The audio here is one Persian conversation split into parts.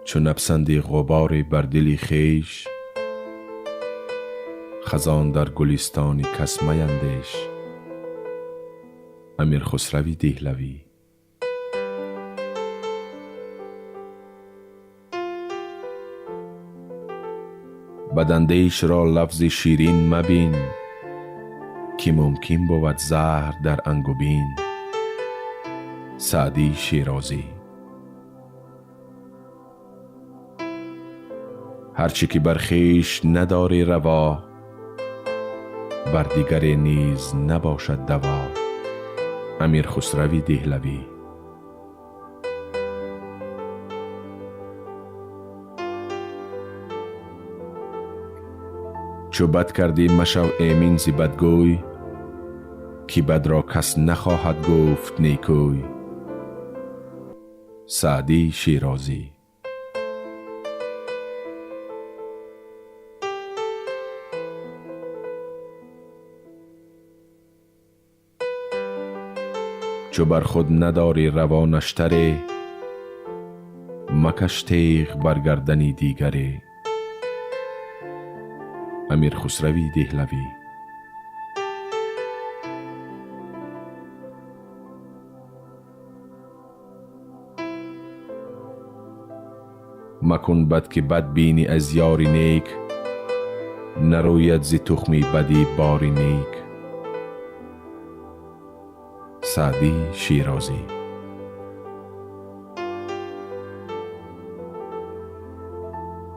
چو نپسندی غبار بر دلی خویش، خزان در گلستانی کس میندیش. امیر خسروی دهلوی. بداندیش را لفظ شیرین مبین، که ممکن بود زهر در انگبین. سعدی شیرازی. هرچی که بر خویش نداری روا، بر دیگری نیز نباشد دوا. امیر خسروی دهلوی. چو بد کردی مشو ایمن ز بدگوی، که بد را کس نخواهد گفت نیکوی. سعدی شیرازی. چو بر خود نداری روا نشتری، مکش تیغ بر گردن دیگری. امیر خسروی دهلوی. مکن بد که بد بینی از یاری نیک، نروید ز تخمی بدی باری نیک. سعدی شیرازی.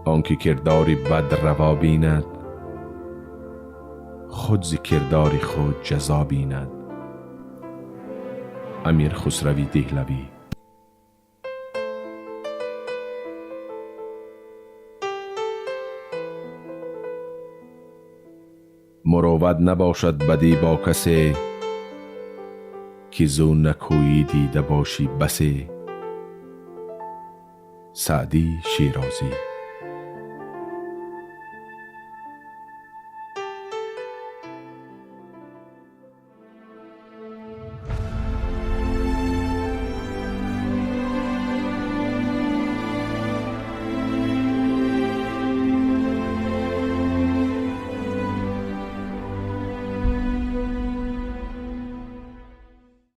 آنکه کردار بد روا بیند، خود ز کردار خود جزا بیند. امیر خسروی دهلوی. مروت نباشد بدی با کسی، که زو نکویی دیده باشی بسی. سعدی شیرازی.